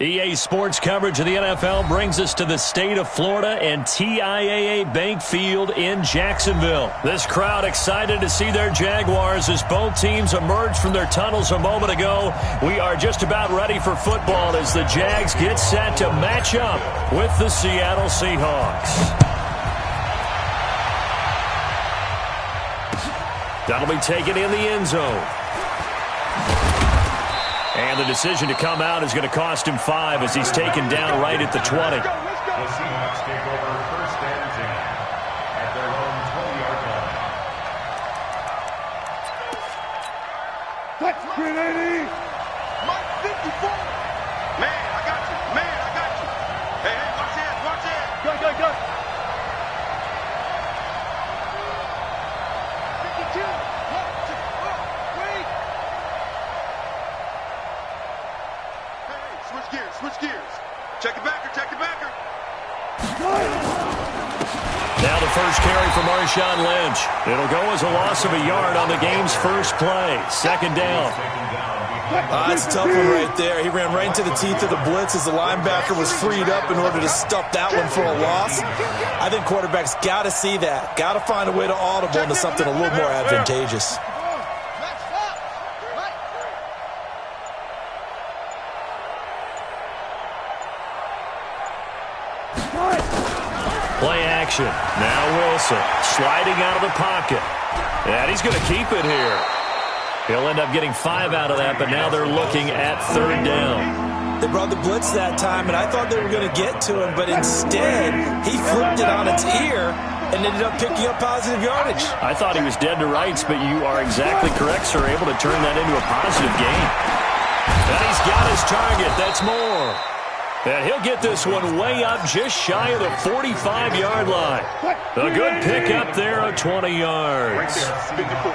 EA Sports coverage of the NFL brings us to the state of Florida and TIAA Bank Field in Jacksonville. This crowd excited to see their Jaguars as both teams emerged from their tunnels a moment ago. We are just about ready for football as the Jags get set to match up with the Seattle Seahawks. That'll be taken in the end zone. And the decision to come out is going to cost him 5 as he's taken down right at the 20. The Seahawks take over first and 10 at their own 20-yard line. That's great, 80. Mike 54. Man, I got you. Man, I got you. Hey, hey, watch it. Watch it. Go. 52. Wait. Switch gears. Check it backer. Now the first carry for Marshawn Lynch. It'll go as a loss of a yard on the game's first play. Second down. That's a tough one right there. He ran right into the teeth of the blitz as the linebacker was freed up in order to stuff that one for a loss. I think quarterbacks got to see that. Got to find a way to audible into something a little more advantageous. Play action. Now Wilson sliding out of the pocket. And he's going to keep it here. He'll end up getting 5 out of that, but now they're looking at third down. They brought the blitz that time, and I thought they were going to get to him, but instead he flipped it on its ear and ended up picking up positive yardage. I thought he was dead to rights, but you are exactly correct, sir. Able to turn that into a positive gain. And he's got his target. That's more. And he'll get this one way up just shy of the 45-yard line. A good pick up there of 20 yards. Right there. 54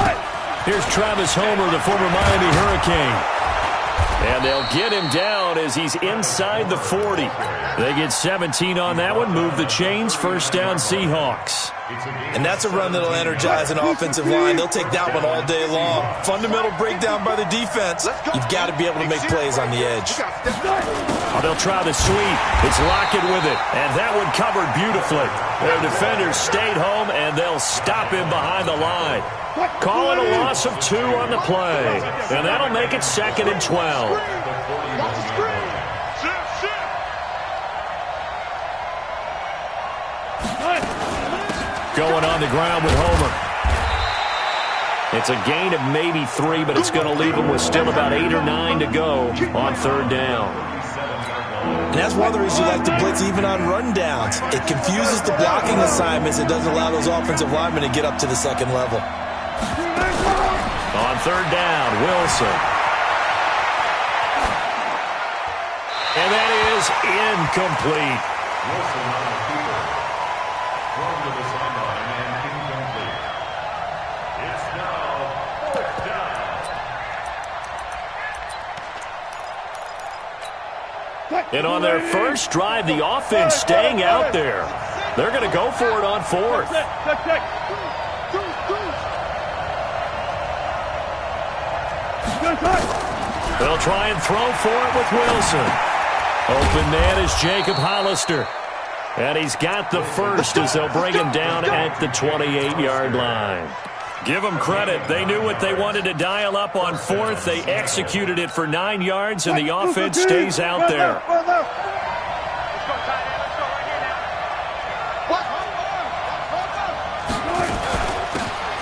Mike. Here's Travis Homer, the former Miami Hurricane. And they'll get him down as he's inside the 40. They get 17 on that one, move the chains, first down Seahawks. And that's a run that'll energize an offensive line. They'll take that one all day long. Fundamental breakdown by the defense. You've got to be able to make plays on the edge. Oh, they'll try the sweep. It's Lockett with it. And that one covered beautifully. Their defenders stayed home, and they'll stop him behind the line. Call it a loss of 2 on the play. And that'll make it second and 12. Going on the ground with Homer. It's a gain of maybe 3, but it's going to leave him with still about 8 or 9 to go on third down. And that's one of the reasons you like to blitz even on rundowns. It confuses the blocking assignments. It doesn't allow those offensive linemen to get up to the second level. On third down, Wilson. And that is incomplete. Wilson on the field. Thrown to the sideline and incomplete. It's now fourth down. And on their first drive, the offense staying out there. They're going to go for it on fourth. They'll try and throw for it with Wilson. Open man is Jacob Hollister. And he's got the first as they'll bring him down at the 28-yard line. Give them credit. They knew what they wanted to dial up on fourth. They executed it for 9 yards, and the offense stays out there.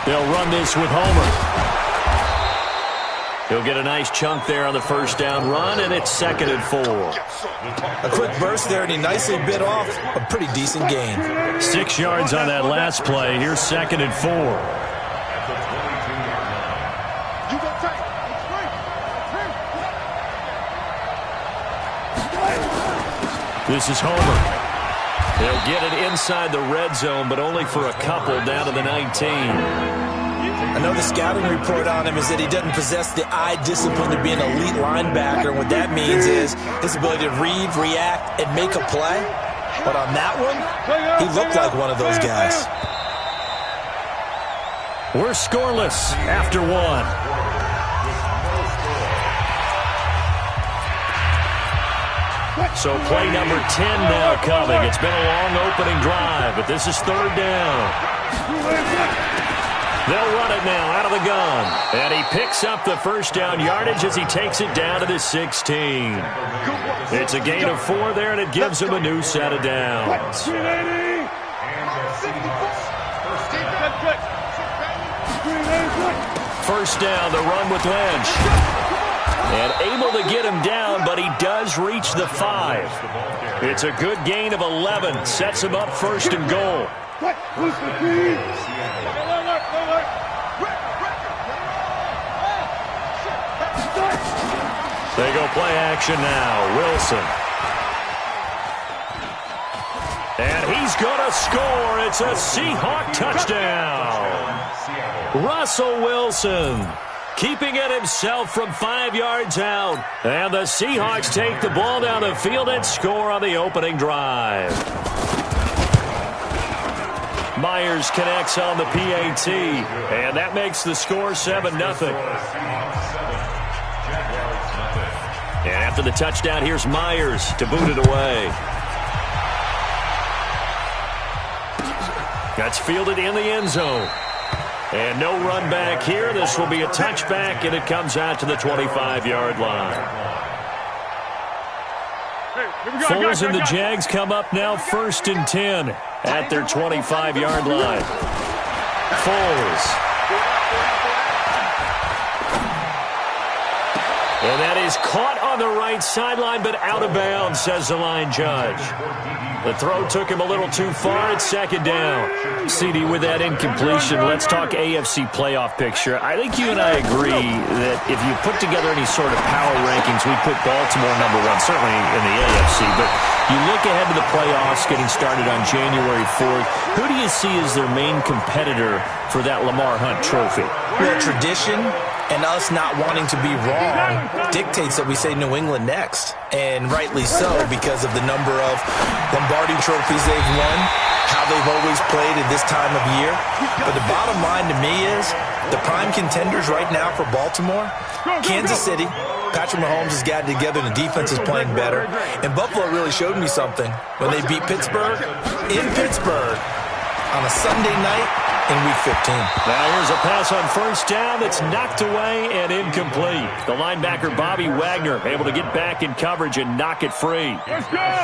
They'll run this with Homer. He'll get a nice chunk there on the first down run, and it's second and 4. A quick burst there, and he nicely bit off a pretty decent gain. 6 yards on that last play. Here's second and 4. This is Homer. They'll get it inside the red zone, but only for a couple down to the 19. I know the scouting report on him is that he doesn't possess the eye discipline to be an elite linebacker. And what that means is his ability to read, react, and make a play. But on that one, he looked like one of those guys. We're scoreless after one. So play number 10 now coming. It's been a long opening drive, but this is third down. They'll run it now out of the gun. And he picks up the first down yardage as he takes it down to the 16. It's a gain of 4 there, and it gives him a new set of downs. First down, the run with Lynch. And able to get him down, but he does reach the 5. It's a good gain of 11. Sets him up first and goal. They go play action now. Wilson. And he's going to score. It's a Seahawk touchdown. Russell Wilson keeping it himself from 5 yards out. And the Seahawks take the ball down the field and score on the opening drive. Myers connects on the PAT. And that makes the score 7-0. And after the touchdown, here's Myers to boot it away. That's fielded in the end zone. And no run back here. This will be a touchback, and it comes out to the 25-yard line. Foles and the Jags come up now 1st and 10 at their 25-yard line. Foles. And that is caught on the right sideline, but out of bounds, says the line judge. The throw took him a little too far. It's second down. CD, with that incompletion, let's talk AFC playoff picture. I think you and I agree that if you put together any sort of power rankings, we put Baltimore number 1, certainly in the AFC. But you look ahead to the playoffs getting started on January 4th. Who do you see as their main competitor for that Lamar Hunt trophy? Well, tradition and us not wanting to be wrong dictates that we say New England next. And rightly so, because of the number of Lombardi trophies they've won, how they've always played at this time of year. But the bottom line to me is the prime contenders right now for Baltimore, Kansas City. Patrick Mahomes has gotten together and the defense is playing better. And Buffalo really showed me something when they beat Pittsburgh in Pittsburgh on a Sunday night in Week 15. Now here's a pass on first down that's knocked away and incomplete. The linebacker Bobby Wagner able to get back in coverage and knock it free.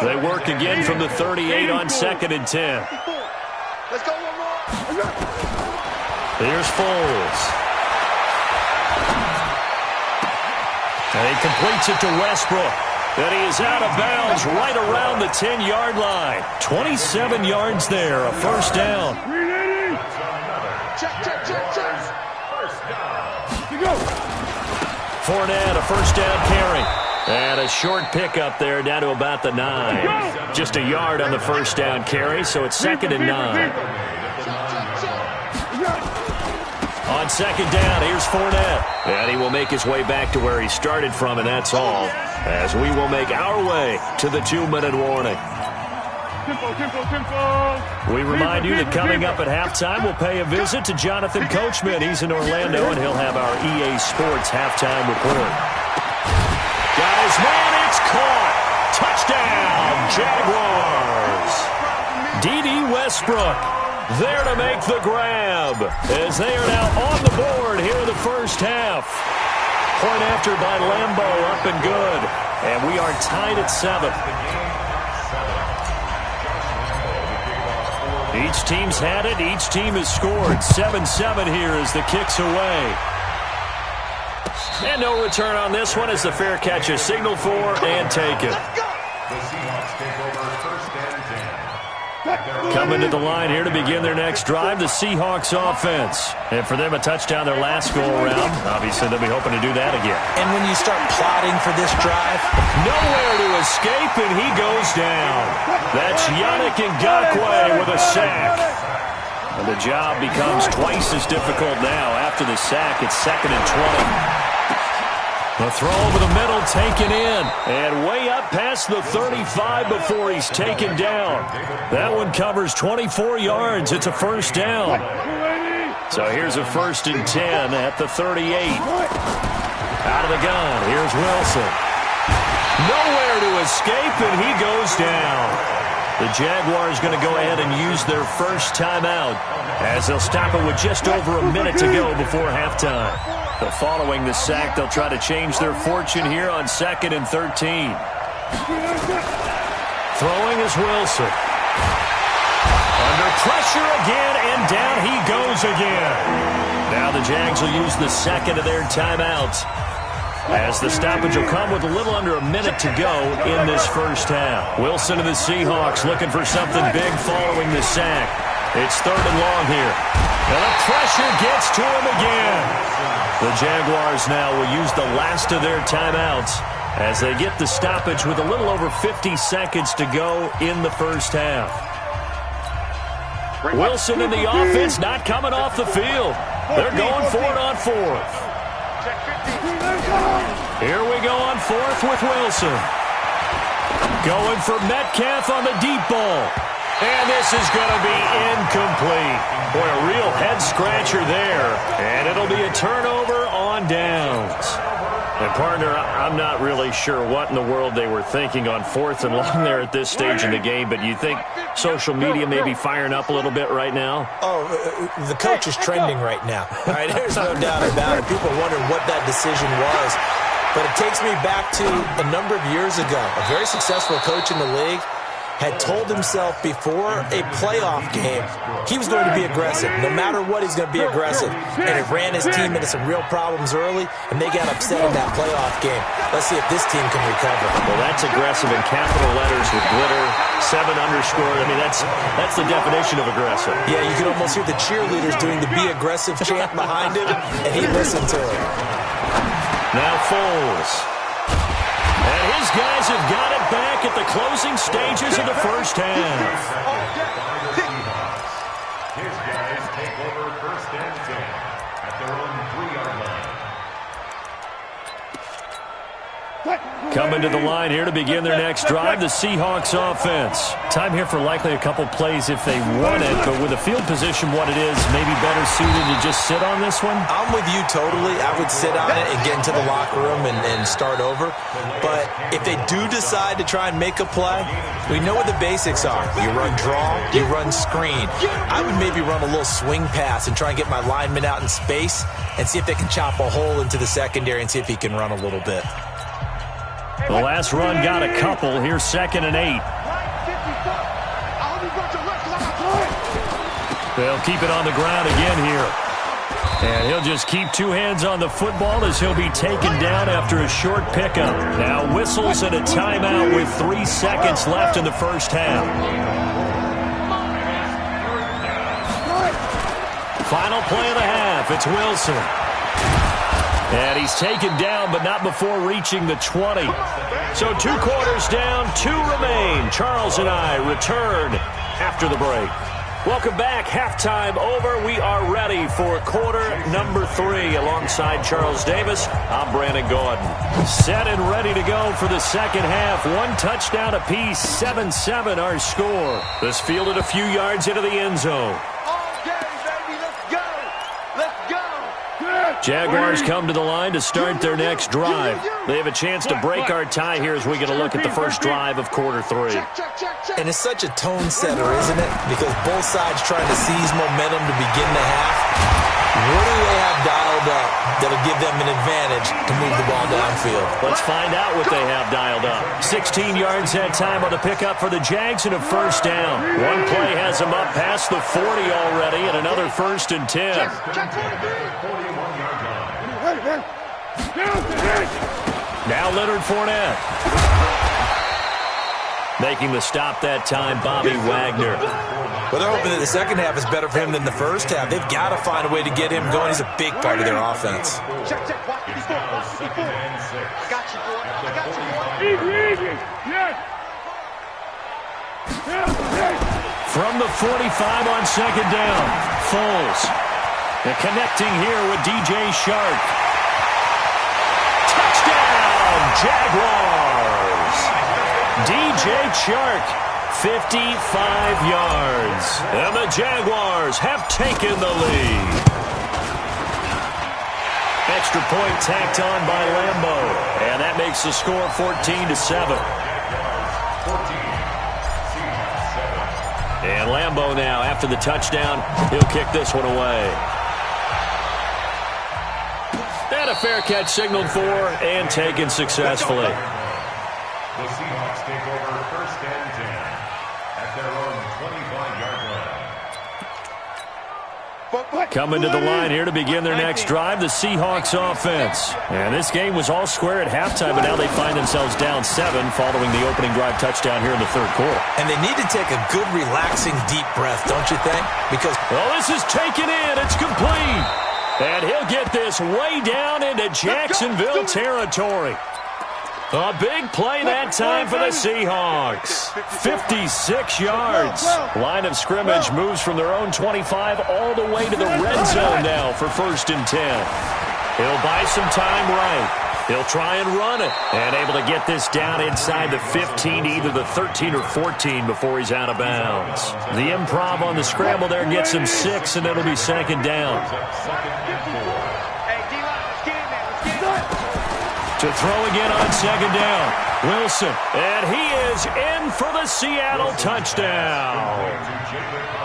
They work again from the 38 on 2nd and 10. Let's go, Lamar. Here's Foles. And he completes it to Westbrook. And he is out of bounds right around the 10-yard line. 27 yards there, a first down. Check. First down. Fournette, a first down carry. And a short pickup there down to about the 9. Just a yard on the first down carry, so it's 2nd and 9. On 2nd down, here's Fournette. And he will make his way back to where he started from, and that's all. As we will make our way to the 2-minute warning. We remind you that coming up at halftime, we'll pay a visit to Jonathan Coachman. He's in Orlando, and he'll have our EA Sports halftime report. Got his man, it's caught. Touchdown, Jaguars. D.D. Westbrook there to make the grab as they are now on the board here in the first half. Point after by Lambeau, up and good. And we are tied at 7. Each team's had it. Each team has scored. 7-7 here as the kick's away. And no return on this one as the fair catch is signaled for and taken. Coming to the line here to begin their next drive, the Seahawks offense. And for them, a touchdown their last go-around. Obviously, they'll be hoping to do that again. And when you start plotting for this drive, nowhere to escape, and he goes down. That's Yannick Ngakoue with a sack. And the job becomes twice as difficult now. After the sack, it's 2nd and 20. The throw over the middle taken in. And way up past the 35 before he's taken down. That one covers 24 yards. It's a first down. So here's a 1st and 10 at the 38. Out of the gun, here's Wilson. Nowhere to escape, and he goes down. The Jaguars going to go ahead and use their first timeout as they'll stop it with just over a minute to go before halftime. So following the sack, they'll try to change their fortune here on 2nd and 13. Throwing is Wilson. Under pressure again, and down he goes again. Now the Jags will use the second of their timeouts, as the stoppage will come with a little under a minute to go in this first half. Wilson and the Seahawks looking for something big following the sack. It's 3rd and long here. And the pressure gets to him again. The Jaguars now will use the last of their timeouts as they get the stoppage with a little over 50 seconds to go in the first half. Wilson and the offense not coming off the field. They're going for it on 4th. Here we go on 4th with Wilson. Going for Metcalf on the deep ball. And this is going to be incomplete. Boy, a real head-scratcher there. And it'll be a turnover on downs. And, partner, I'm not really sure what in the world they were thinking on 4th and long there at this stage in the game, but you think social media may be firing up a little bit right now? Oh, the coach is trending right now. All right, there's no doubt about it. People are wondering what that decision was. But it takes me back to a number of years ago. A very successful coach in the league had told himself before a playoff game he was going to be aggressive. No matter what, he's going to be aggressive. And it ran his team into some real problems early, and they got upset in that playoff game. Let's see if this team can recover. Well, that's aggressive in capital letters with glitter, 7 underscore. I mean, that's the definition of aggressive. Yeah, you could almost hear the cheerleaders doing the "Be Aggressive" chant behind him, and he listened to it. Now Foles. And his guys have got it back at the closing stages of the first half. His guys take over 1st and 10 at their own 3-yard line. Coming to the line here to begin their next drive, the Seahawks offense. Time here for likely a couple plays if they want it, but with the field position what it is, maybe better suited to just sit on this one? I'm with you totally. I would sit on it and get into the locker room and start over. But if they do decide to try and make a play, we know what the basics are. You run draw, you run screen. I would maybe run a little swing pass and try and get my lineman out in space and see if they can chop a hole into the secondary and see if he can run a little bit. The last run got a couple. Here's 2nd and 8. They'll keep it on the ground again here. And he'll just keep 2 hands on the football as he'll be taken down after a short pickup. Now whistles and a timeout with 3 seconds left in the first half. Final play of the half. It's Wilson. And he's taken down, but not before reaching the 20. So 2 quarters down, 2 remain. Charles and I return after the break. Welcome back. Halftime over. We are ready for quarter number 3. Alongside Charles Davis, I'm Brandon Gordon. Set and ready to go for the second half. 1 touchdown apiece, 7-7 our score. This fielded a few yards into the end zone. Jaguars come to the line to start their next drive. They have a chance to break our tie here as we get a look at the first drive of quarter 3. And it's such a tone setter, isn't it? Because both sides trying to seize momentum to begin the half. What do they have dialed up that'll give them an advantage to move the ball downfield? Let's find out what they have dialed up. 16 yards that time on the pickup for the Jags and a first down. One play has them up past the 40 already and another 1st and 10. Now Leonard Fournette. Making the stop that time, Bobby Wagner. Well, they're hoping that the second half is better for him than the first half. They've got to find a way to get him going. He's a big part of their offense. Check. Watch the score. I got you, boy. Easy. Yes. From the 45 on second down, Foles. And connecting here with DJ Shark. Touchdown, Jaguars! DJ Shark 55 yards. And the Jaguars have taken the lead. Extra point tacked on by Lambo. And that makes the score 14-7. And Lambo now, after the touchdown, he'll kick this one away. And a fair catch signaled for and taken successfully. The Seahawks take over 1st and 10 at their own 25-yard line. Coming to the line here to begin their next drive, the Seahawks offense. And this game was all square at halftime, but now they find themselves down 7 following the opening drive touchdown here in the 3rd quarter. And they need to take a good, relaxing, deep breath, don't you think? Because this is taken in. It's complete. And he'll get this way down into Jacksonville territory. A big play that time for the Seahawks. 56 yards. Line of scrimmage moves from their own 25 all the way to the red zone now for 1st and 10. He'll buy some time right. He'll try and run it. And able to get this down inside the 15, either the 13 or 14 before he's out of bounds. The improv on the scramble there gets him 6, and it'll be 2nd down. To throw again on 2nd down. Wilson. And he is in for the Seattle touchdown.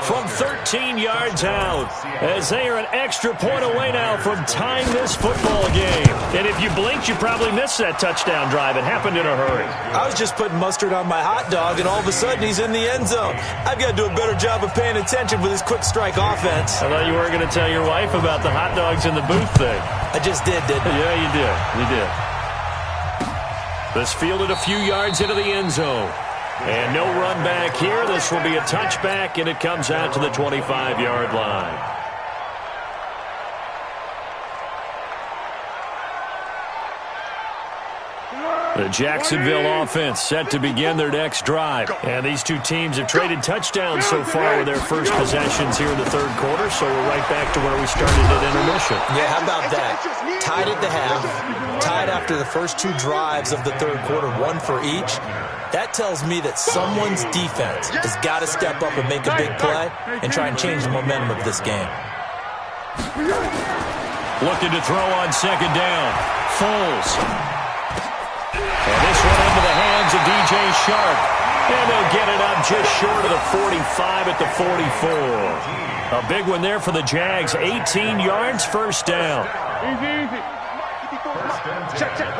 From 13 yards out. As they are an extra point away now from tying this football game. And if you blinked, you probably missed that touchdown drive. It happened in a hurry. I was just putting mustard on my hot dog, and all of a sudden he's in the end zone. I've got to do a better job of paying attention with this quick strike offense. I thought you were going to tell your wife about the hot dogs in the booth thing. I just didn't I? Yeah, you did. You did. This fielded a few yards into the end zone. And no run back here. This will be a touchback, and it comes out to the 25-yard line. The Jacksonville offense set to begin their next drive. And these two teams have traded touchdowns so far with their first possessions here in the 3rd quarter, so we're right back to where we started at intermission. Yeah, how about that? Tied at the half, tied after the first 2 drives of the 3rd quarter, 1 for each. That tells me that someone's defense has got to step up and make a big play and try and change the momentum of this game. Looking to throw on 2nd down. Foles. And this one into the hands of DJ Shark. And they'll get it up just short of the 45 at the 44. A big one there for the Jags. 18 yards, 1st down. Easy. Check. 54.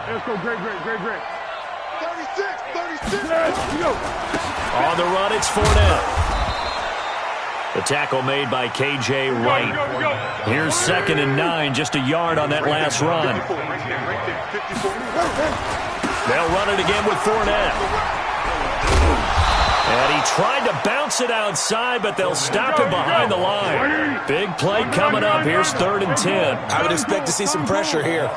Let's go. Great. 36. Let's go. On the run, it's Fournette. The tackle made by K.J. Wright. Here's 2nd and 9, just a yard on that last run. They'll run it again with Fournette. And he tried to bounce it outside, but they'll stop him behind the line. Big play coming up. Here's 3rd and 10. I would expect to see some pressure here.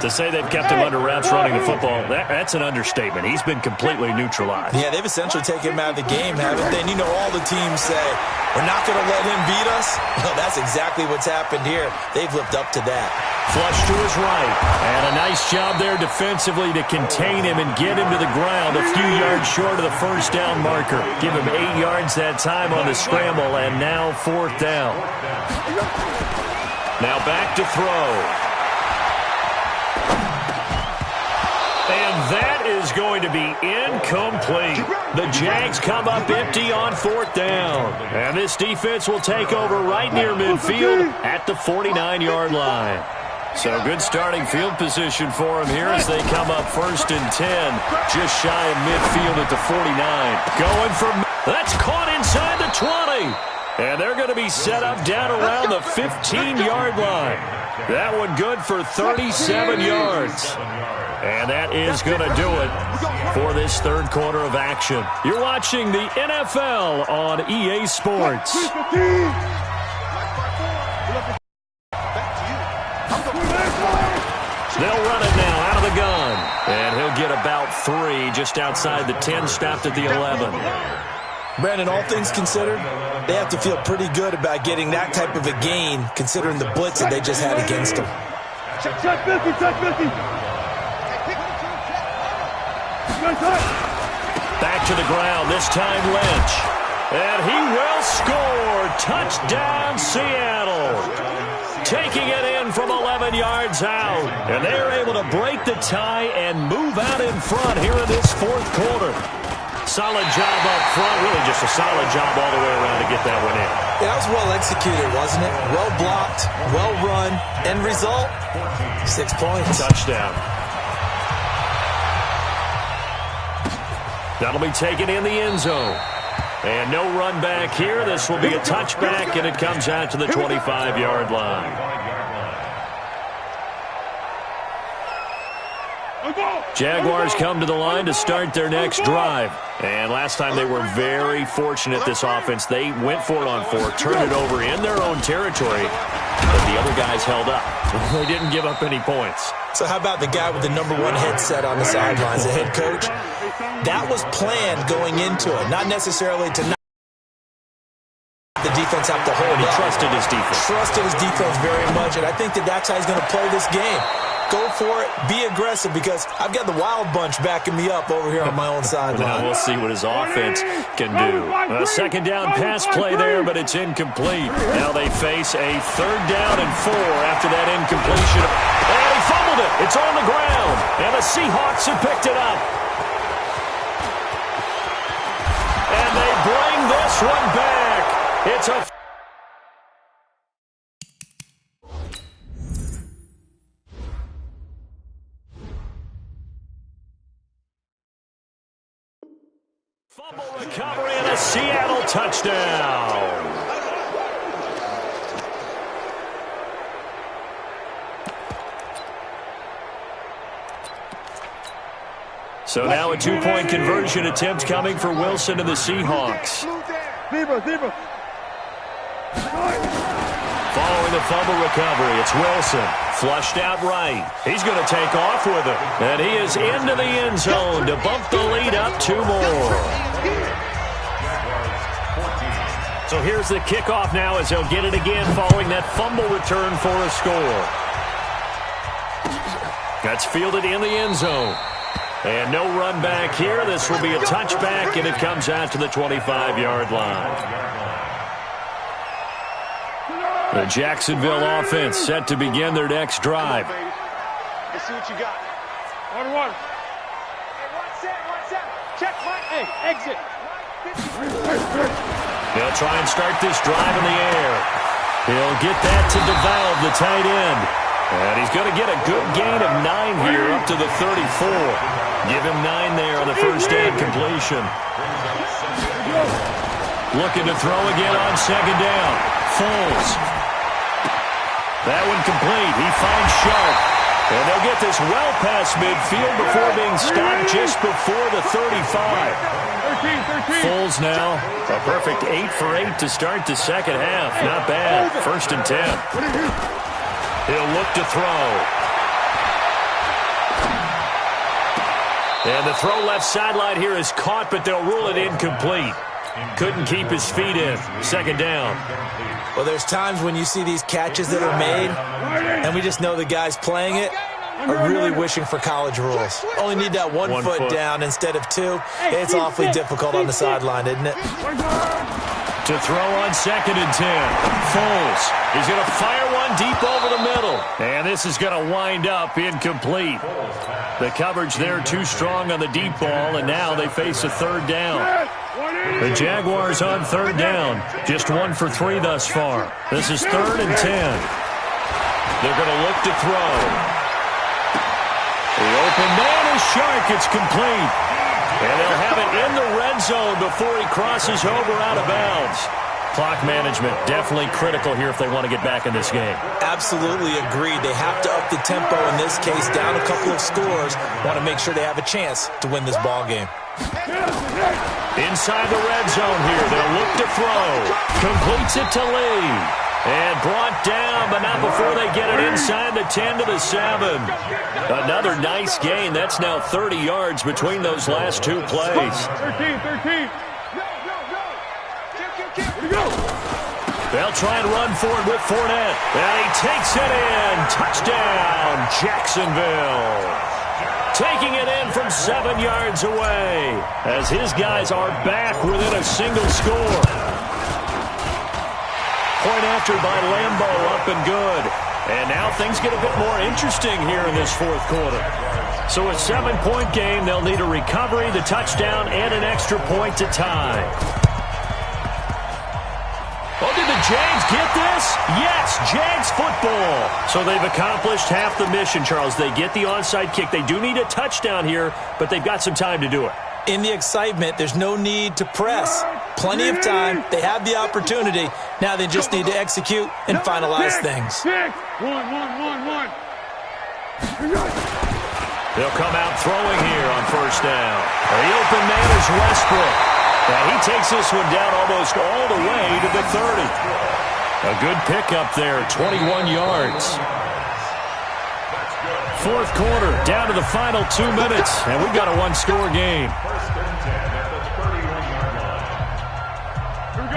To say they've kept him under wraps running the football, that's an understatement. He's been completely neutralized. Yeah, they've essentially taken him out of the game, haven't they? And you know all the teams say, we're not going to let him beat us. No, that's exactly what's happened here. They've lived up to that. Flush to his right. And a nice job there defensively to contain him and get him to the ground a few yards short of the 1st down marker. Give him 8 yards that time on the scramble, and now 4th down. Now back to throw. And that is going to be incomplete. The Jags come up empty on 4th down. And this defense will take over right near midfield at the 49-yard line. So good starting field position for them here as they come up 1st and 10, just shy of midfield at the 49. Going from, that's caught inside the 20. And they're going to be set up down around the 15-yard line. That one good for 37 yards. And that is going to do it for this 3rd quarter of action. You're watching the NFL on EA Sports. They'll run it now out of the gun. And he'll get about 3 just outside the 10, stopped at the 11. Brandon, all things considered, they have to feel pretty good about getting that type of a gain considering the blitz that they just had against them. Check 50. Back to the ground, this time Lynch. And he will score. Touchdown, Seattle. Taking it in from 11 yards out. And they're able to break the tie and move out in front here in this fourth quarter. Solid job up front. Really just a solid job all the way around to get that one in. Yeah, that was well executed, wasn't it? Well blocked, well run. End result, 6 points. Touchdown. That'll be taken in the end zone. And no run back here. This will be a touchback, and it comes out to the 25-yard line. Jaguars come to the line to start their next drive. And last time they were very fortunate, this offense. They went for it on 4, turned it over in their own territory, but the other guys held up. They didn't give up any points. So how about the guy with the number 1 headset on the sidelines, the head coach? That was planned going into it, not necessarily to not the defense have to hold He up. trusted his defense. Trusted his defense very much, and I think that's how he's going to play this game. Go for it. Be aggressive, because I've got the wild bunch backing me up over here on my own sideline. Now we'll see what his offense can do. A second down pass play there, but it's incomplete. Now they face a 3rd down and 4 after that incompletion. And he fumbled it. It's on the ground. And the Seahawks have picked it up. And they bring this one back. It's a fumble recovery and a Seattle touchdown. So now a 2-point conversion attempt coming for Wilson and the Seahawks. Following the fumble recovery, it's Wilson. Flushed out right. He's going to take off with it. And he is into the end zone to bump the lead up 2 more. So here's the kickoff now as they'll get it again following that fumble return for a score. That's fielded in the end zone. And no run back here. This will be a touchback, and it comes out to the 25-yard line. The Jacksonville offense set to begin their next drive. Let's see what you got. 1-1. Hey, watch that. Check, right. Hey, exit. They'll try and start this drive in the air. He'll get that to DeValve, the tight end. And he's going to get a good gain of 9 here up to the 34. Give him 9 there on the first down completion. Looking to throw again on second down. Foles. That one complete. He finds Sharp. And they'll get this well past midfield before being stopped just before the 35. Foles now, a perfect 8 for 8 to start the second half. Not bad. 1st and 10. He'll look to throw. And the throw left sideline here is caught, but they'll rule it incomplete. Couldn't keep his feet in. Second down. Well, there's times when you see these catches that are made, and we just know the guys playing it are really wishing for college rules. Only need that one foot down instead of 2. It's awfully difficult on the sideline, isn't it? To throw on 2nd and 10. Foles. He's going to fire one deep over the middle. And this is going to wind up incomplete. The coverage there too strong on the deep ball, and now they face a 3rd down. The Jaguars on 3rd down. Just 1 for 3 thus far. This is 3rd and 10. They're going to look to throw. The open man is Shark. It's complete. And they'll have it in the red zone before he crosses over out of bounds. Clock management definitely critical here if they want to get back in this game. Absolutely agreed. They have to up the tempo in this case, down a couple of scores. Want to make sure they have a chance to win this ball game. Inside the red zone here, they'll look to throw. Completes it to Lee. And brought down, but not before they get it inside the 10 to the 7. Another nice gain. That's now 30 yards between those last 2 plays. 13. They'll try and run forward with Fournette. And he takes it in. Touchdown, Jacksonville. taking it in from 7 yards away as his guys are back within a single score. Point after by Lambo, up and good. And now things get a bit more interesting here in this fourth quarter. So a 7-point game, they'll need a recovery, the touchdown, and an extra point to tie. Oh, did the Jags get this? Yes, Jags football. So they've accomplished half the mission, Charles. They get the onside kick. They do need a touchdown here, but they've got some time to do it. In the excitement, there's no need to press. Plenty of time. They have the opportunity. Now they just need to execute and finalize things. One. They'll come out throwing here on first down. The open man is Westbrook. And he takes this one down almost all the way to the 30. A good pickup there, 21 yards. Fourth quarter, down to the final 2 minutes, and we've got a one-score game.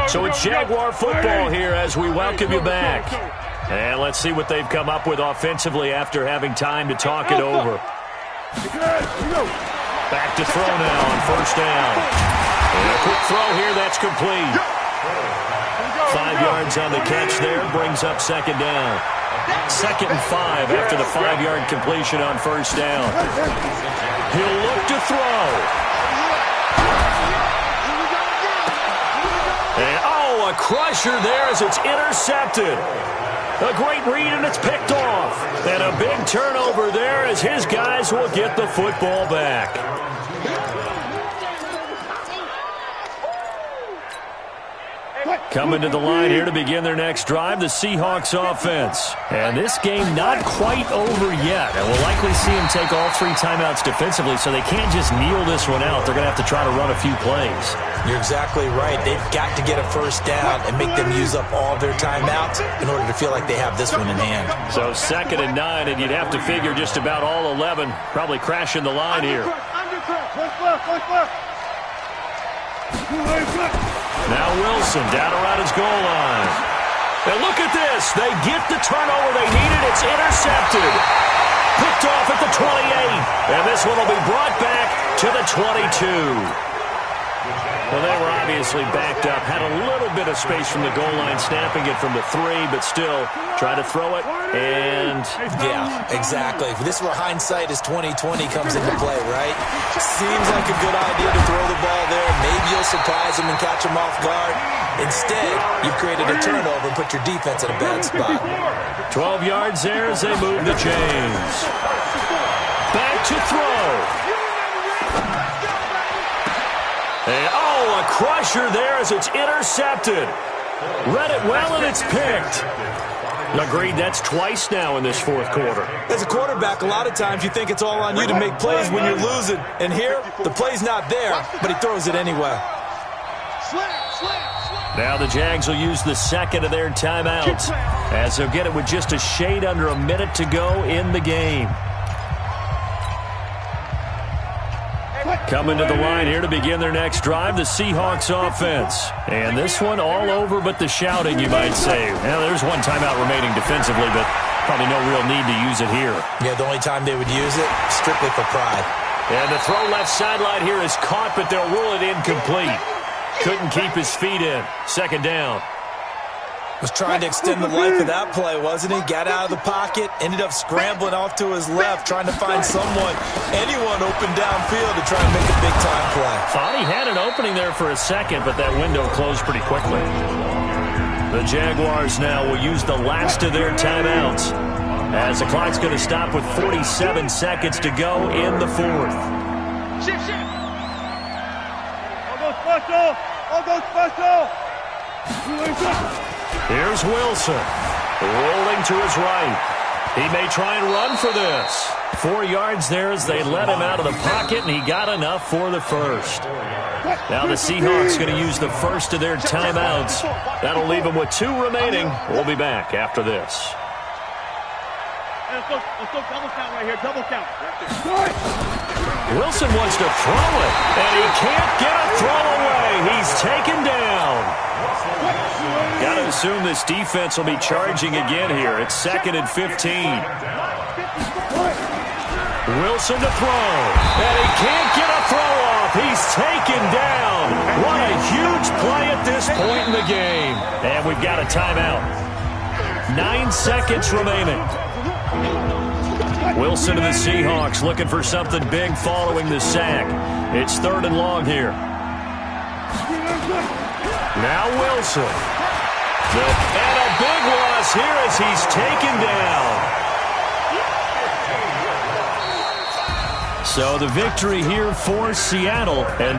So it's Jaguar football here as we welcome you back. And let's see what they've come up with offensively after having time to talk it over. Back to throw now on first down. And a quick throw here, that's complete. 5 yards on the catch there, brings up second down. 2nd and 5 after the 5-yard completion on first down. He'll look to throw. And, a crusher there as it's intercepted. A great read, and it's picked off. And a big turnover there as his guys will get the football back. Coming to the line here to begin their next drive, the Seahawks offense. And this game not quite over yet. And we'll likely see them take all 3 timeouts defensively, so they can't just kneel this one out. They're going to have to try to run a few plays. You're exactly right. They've got to get a first down and make them use up all their timeouts in order to feel like they have this one in hand. So 2nd and 9, and you'd have to figure just about all 11 probably crashing the line here. Now Wilson down around his goal line. And look at this. They get the turnover they needed. It's intercepted. Picked off at the 28. And this one will be brought back to the 22. Well, they were obviously backed up. Had a little bit of space from the goal line, snapping it from the 3, but still trying to throw it. And yeah, exactly. If this were hindsight as 2020 comes into play, right? Seems like a good idea to throw the ball there. Maybe you'll surprise them and catch them off guard. Instead, you've created a turnover and put your defense in a bad spot. 12 yards there as they move the chains. Back to throw. And, a crusher there as it's intercepted. Read it well, and it's picked. Agreed, that's twice now in this fourth quarter. As a quarterback, a lot of times you think it's all on you to make plays when you're losing. And here, the play's not there, but he throws it anyway. Now the Jags will use the 2nd of their timeouts as they'll get it with just a shade under a minute to go in the game. Coming to the line here to begin their next drive, the Seahawks offense. And this one all over but the shouting, you might say. Now, there's one timeout remaining defensively, but probably no real need to use it here. Yeah, the only time they would use it, strictly for pride. And the throw left sideline here is caught, but they'll rule it incomplete. Couldn't keep his feet in. 2nd down. Was trying to extend the life of that play, wasn't he? Got out of the pocket, ended up scrambling off to his left, trying to find anyone open downfield to try and make a big-time play. Thought he had an opening there for a second, but that window closed pretty quickly. The Jaguars now will use the last of their timeouts as the clock's going to stop with 47 seconds to go in the fourth. Shift. All go special. Here's Wilson, rolling to his right. He may try and run for this. 4 yards there as they let him out of the pocket, and he got enough for the first. Now the Seahawks going to use the first of their timeouts. That'll leave them with 2 remaining. We'll be back after this. Let's go double count right here, double count. Wilson wants to throw it, and he can't get a throw away. He's taken down. Got to assume this defense will be charging again here. It's 2nd and 15. Wilson to throw. And he can't get a throw off. He's taken down. What a huge play at this point in the game. And we've got a timeout. 9 seconds remaining. Wilson to the Seahawks looking for something big following the sack. It's 3rd and long here. Now Wilson. And a big loss here as he's taken down. So the victory here for Seattle. And